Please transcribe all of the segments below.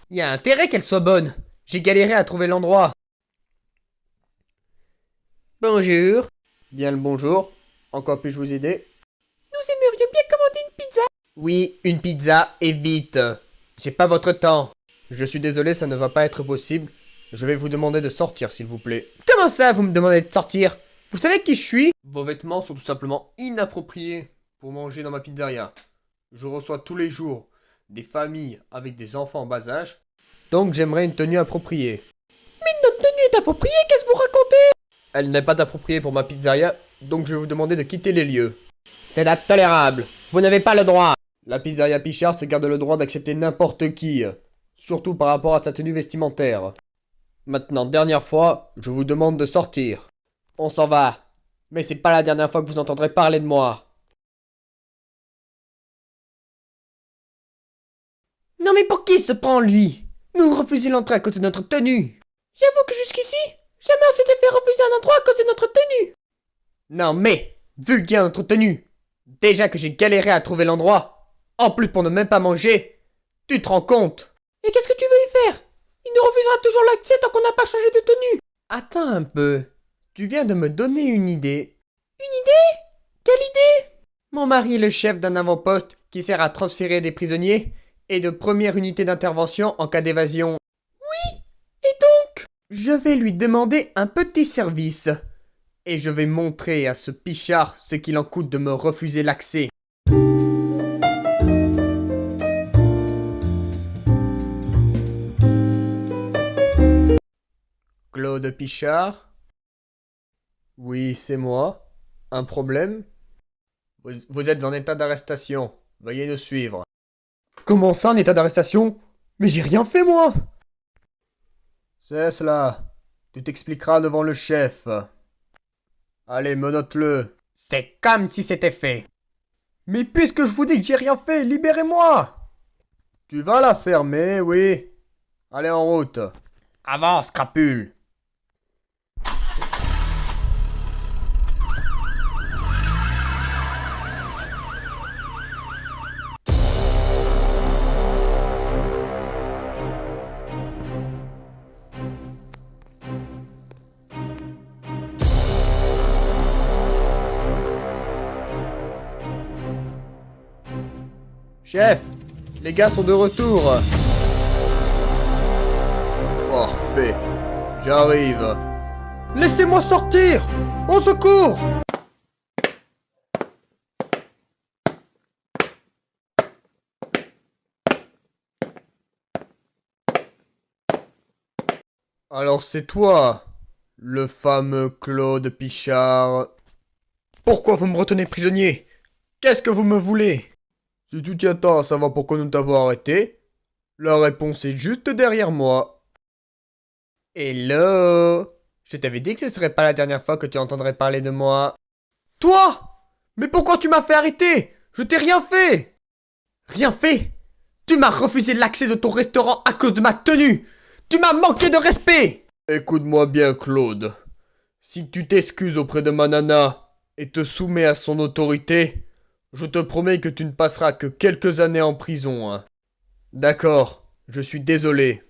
Y a intérêt qu'elle soit bonne. J'ai galéré à trouver l'endroit. Bonjour. Bien le bonjour. Encore puis-je vous aider? Nous aimerions bien commander une pizza. Oui, une pizza, et vite. J'ai pas votre temps. Je suis désolé, ça ne va pas être possible. Je vais vous demander de sortir, s'il vous plaît. Comment ça, vous me demandez de sortir? Vous savez qui je suis? Vos vêtements sont tout simplement inappropriés pour manger dans ma pizzeria. Je reçois tous les jours des familles avec des enfants en bas âge. Donc j'aimerais une tenue appropriée. Mais notre tenue est appropriée, qu'est-ce que vous racontez? Elle n'est pas appropriée pour ma pizzeria, donc je vais vous demander de quitter les lieux. C'est intolérable. Vous n'avez pas le droit. La pizzeria Pichard se garde le droit d'accepter n'importe qui. Surtout par rapport à sa tenue vestimentaire. Maintenant, dernière fois, je vous demande de sortir. On s'en va. Mais c'est pas la dernière fois que vous entendrez parler de moi. Non mais pour qui se prend lui? Nous refusons l'entrée à cause de notre tenue. J'avoue que jusqu'ici, jamais on s'était fait refuser un endroit à cause de notre tenue. Non mais, vu qu'il y a notre tenue, déjà que j'ai galéré à trouver l'endroit, en plus pour ne même pas manger, tu te rends compte? Et qu'est-ce que tu veux y faire? Il nous refusera toujours l'accès tant qu'on n'a pas changé de tenue. Attends un peu, tu viens de me donner une idée. Une idée? Quelle idée? Mon mari est le chef d'un avant-poste qui sert à transférer des prisonniers et de première unité d'intervention en cas d'évasion. Oui, et donc? Je vais lui demander un petit service. Et je vais montrer à ce pichard ce qu'il en coûte de me refuser l'accès. Claude Pichard? Oui, c'est moi. Un problème? Vous êtes en état d'arrestation. Veuillez nous suivre. Comment ça, en état d'arrestation? Mais j'ai rien fait, moi! C'est cela. Tu t'expliqueras devant le chef. Allez, menotte-le. C'est comme si c'était fait. Mais puisque je vous dis que j'ai rien fait, libérez-moi! Tu vas la fermer, oui. Allez en route. Avance, crapule. Chef, les gars sont de retour. Parfait, j'arrive. Laissez-moi sortir! Au secours! Alors c'est toi, le fameux Claude Pichard. Pourquoi vous me retenez prisonnier? Qu'est-ce que vous me voulez? Si tu tiens tant à savoir pourquoi nous t'avons arrêté, la réponse est juste derrière moi. Hello? Je t'avais dit que ce serait pas la dernière fois que tu entendrais parler de moi. Toi? Mais pourquoi tu m'as fait arrêter? Je t'ai rien fait! Rien fait? Tu m'as refusé l'accès de ton restaurant à cause de ma tenue! Tu m'as manqué de respect! Écoute-moi bien, Claude. Si tu t'excuses auprès de ma nana et te soumets à son autorité, je te promets que tu ne passeras que quelques années en prison, hein. D'accord, je suis désolé.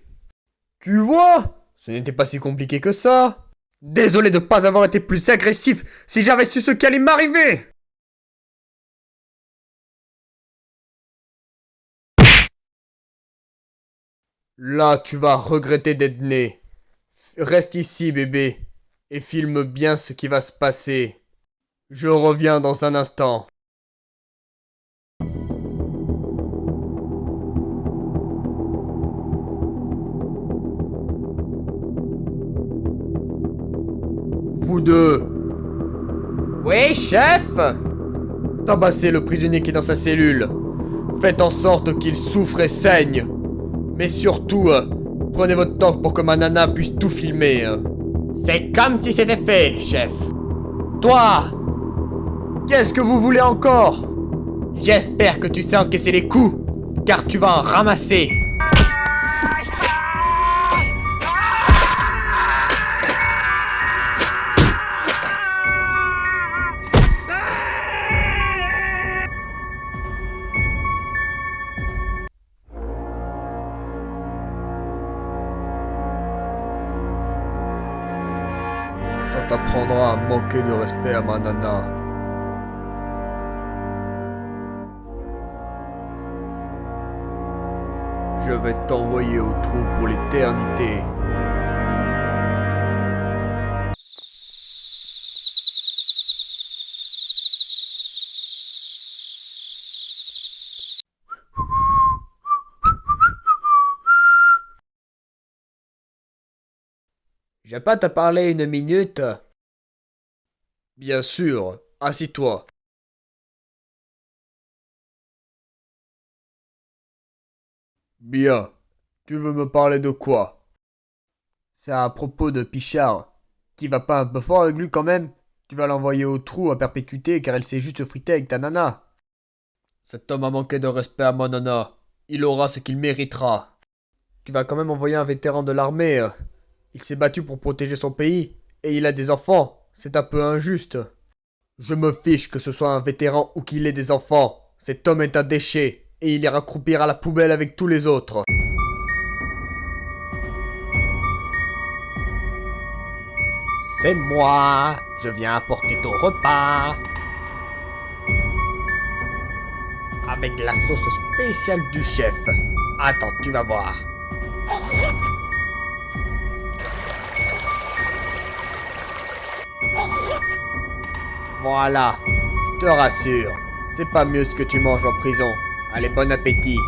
Tu vois? Ce n'était pas si compliqué que ça. Désolé de ne pas avoir été plus agressif si j'avais su ce qui allait m'arriver. Là, tu vas regretter d'être né. Reste ici, bébé, et filme bien ce qui va se passer. Je reviens dans un instant. Vous deux. Oui, chef? Tabassez le prisonnier qui est dans sa cellule. Faites en sorte qu'il souffre et saigne. Mais surtout, prenez votre temps pour que ma nana puisse tout filmer. C'est comme si c'était fait, chef. Toi, qu'est-ce que vous voulez encore? J'espère que tu sais encaisser les coups, car tu vas en ramasser. Ça t'apprendra à manquer de respect à ma nana. Je vais t'envoyer au trou pour l'éternité. J'ai pas te parler une minute. Bien sûr, assis-toi. Bien. Tu veux me parler de quoi? C'est à propos de Pichard. Tu vas pas un peu fort avec lui quand même? Tu vas l'envoyer au trou à perpétuité car elle s'est juste fritée avec ta nana. Cet homme a manqué de respect à ma nana. Il aura ce qu'il méritera. Tu vas quand même envoyer un vétéran de l'armée. Il s'est battu pour protéger son pays et il a des enfants. C'est un peu injuste. Je me fiche que ce soit un vétéran ou qu'il ait des enfants. Cet homme est un déchet et il ira croupir à la poubelle avec tous les autres. C'est moi, je viens apporter ton repas. Avec la sauce spéciale du chef. Attends, tu vas voir. Voilà, je te rassure. C'est pas mieux ce que tu manges en prison. Allez, bon appétit.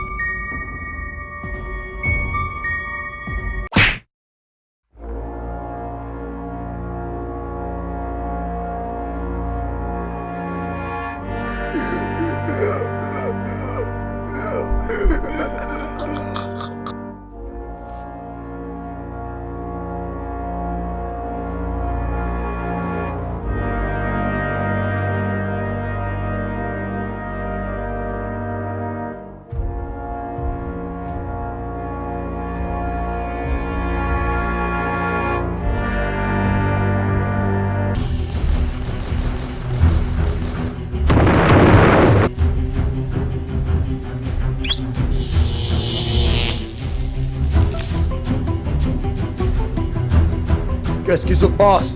Qu'est-ce qui se passe?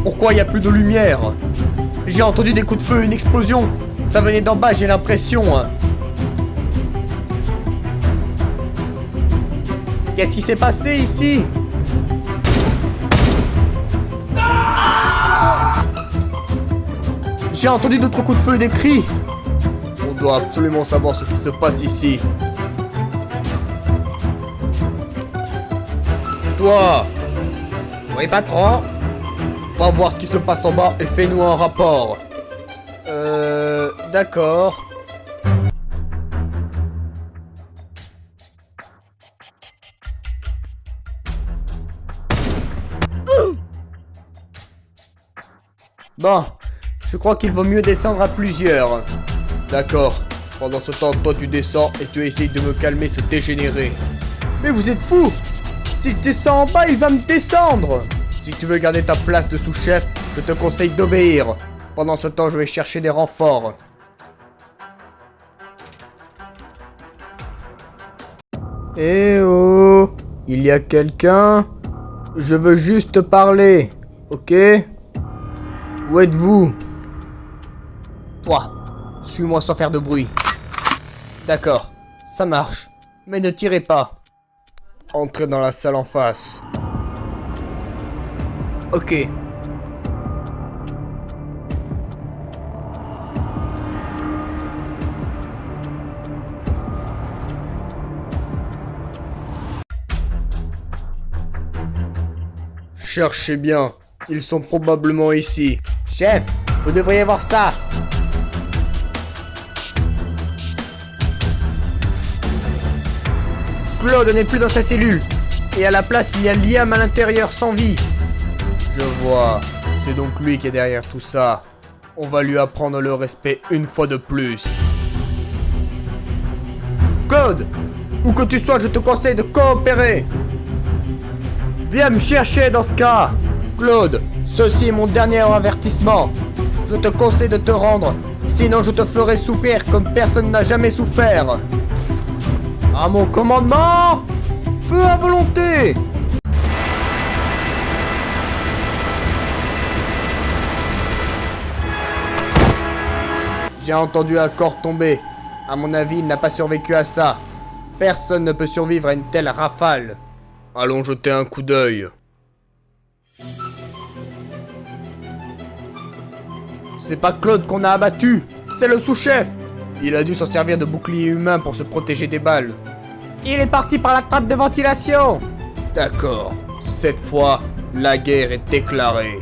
Pourquoi il n'y a plus de lumière? J'ai entendu des coups de feu, une explosion. Ça venait d'en bas, j'ai l'impression. Qu'est-ce qui s'est passé ici? J'ai entendu d'autres coups de feu et des cris. On doit absolument savoir ce qui se passe ici. Toi! Oui, patron. Va voir ce qui se passe en bas et fais-nous un rapport. D'accord. Bon, je crois qu'il vaut mieux descendre à plusieurs. D'accord. Pendant ce temps, toi tu descends et tu essayes de me calmer ce dégénéré. Mais vous êtes fous! Si je descends en bas, il va me descendre! Si tu veux garder ta place de sous-chef, je te conseille d'obéir. Pendant ce temps, je vais chercher des renforts. Eh oh! Il y a quelqu'un? Je veux juste te parler, ok? Où êtes-vous? Toi, suis-moi sans faire de bruit. D'accord, ça marche. Mais ne tirez pas. Entrez dans la salle en face. Ok. Cherchez bien. Ils sont probablement ici. Chef, vous devriez voir ça. Claude n'est plus dans sa cellule. Et à la place, il y a Liam à l'intérieur sans vie. Je vois. C'est donc lui qui est derrière tout ça. On va lui apprendre le respect une fois de plus. Claude, où que tu sois, je te conseille de coopérer. Viens me chercher dans ce cas. Claude, ceci est mon dernier avertissement. Je te conseille de te rendre, sinon je te ferai souffrir comme personne n'a jamais souffert. À mon commandement, feu à volonté. J'ai entendu un corps tomber. À mon avis, il n'a pas survécu à ça. Personne ne peut survivre à une telle rafale. Allons jeter un coup d'œil. C'est pas Claude qu'on a abattu, c'est le sous-chef. Il a dû s'en servir de bouclier humain pour se protéger des balles. Il est parti par la trappe de ventilation. D'accord, cette fois, la guerre est déclarée.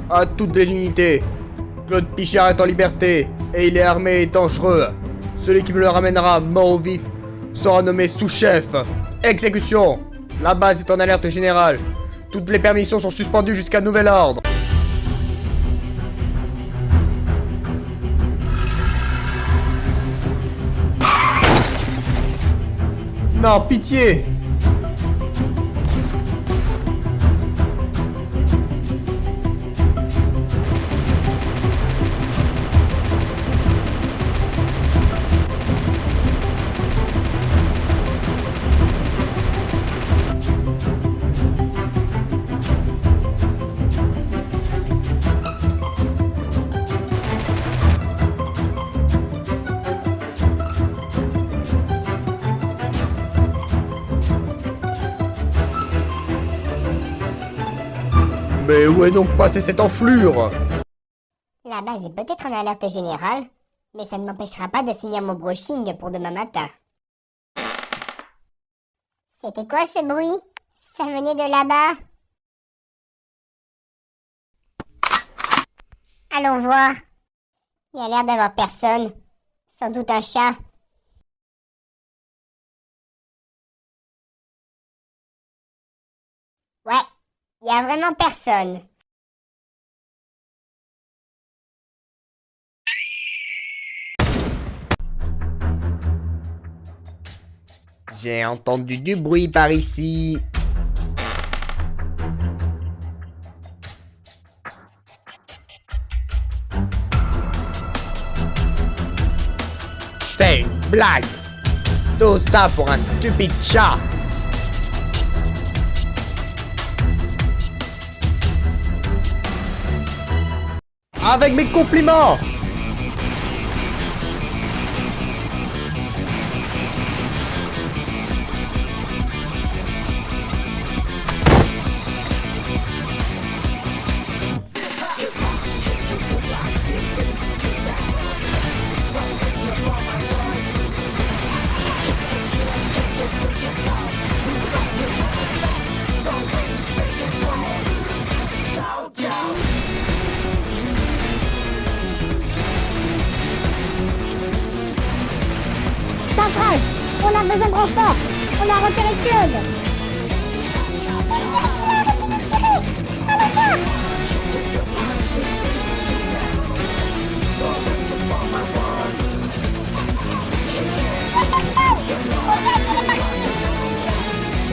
À toutes les unités, Claude Pichard est en liberté, et il est armé et dangereux. Celui qui me le ramènera mort ou vif sera nommé sous-chef. Exécution. La base est en alerte générale. Toutes les permissions sont suspendues jusqu'à nouvel ordre. Non, pitié! Mais où est donc passée cette enflure? La base est peut-être en alerte générale, mais ça ne m'empêchera pas de finir mon brushing pour demain matin. C'était quoi ce bruit? Ça venait de là-bas? Allons voir. Il y a l'air d'avoir personne. Sans doute un chat. Ouais, il y a vraiment personne. J'ai entendu du bruit par ici. C'est une blague. Tout ça pour un stupide chat. Avec mes compliments. Central, on a besoin de renfort. On a repéré Claude.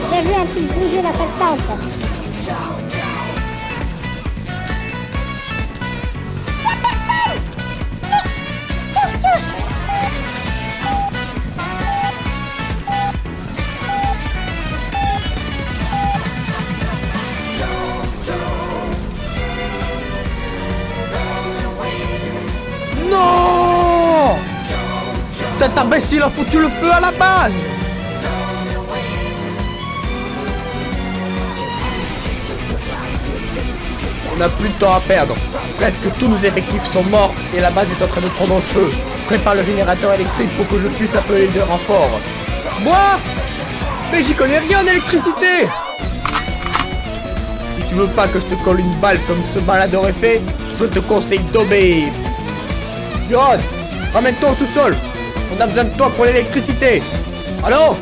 J'ai vu un truc bouger dans cette tente. Non! Cet imbécile a foutu le feu à la base! On n'a plus de temps à perdre. Presque tous nos effectifs sont morts et la base est en train de prendre le feu. Prépare le générateur électrique pour que je puisse appeler de renfort. Moi? Mais j'y connais rien en électricité! Si tu veux pas que je te colle une balle comme ce malade aurait fait, je te conseille d'obéir. Yoran, ramène-toi au sous-sol. On a besoin de toi pour l'électricité. Allô?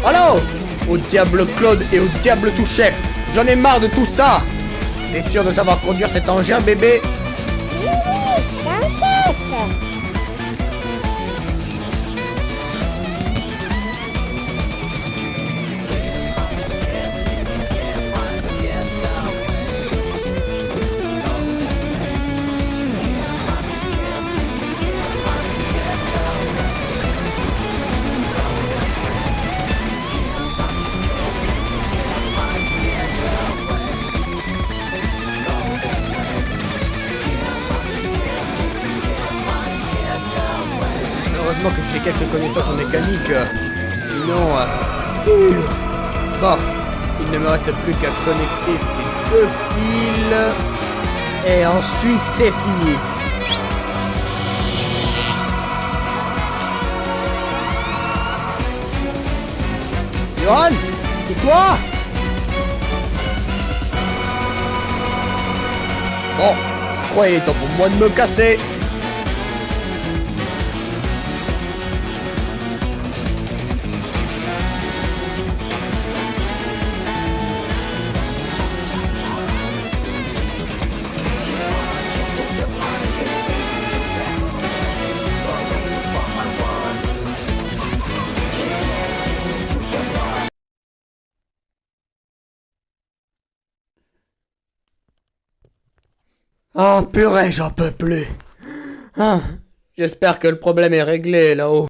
Allô? Au diable Claude et au diable sous-chef. J'en ai marre de tout ça. T'es sûr de savoir conduire cet engin, bébé? Oui, t'inquiète. j'ai quelques connaissances en mécanique. Sinon... Bon, il ne me reste plus qu'à connecter ces deux fils. Et ensuite, c'est fini. Johan, c'est toi? Bon, je crois qu'il est temps pour moi de me casser. Oh purée, j'en peux plus. J'espère que le problème est réglé là-haut.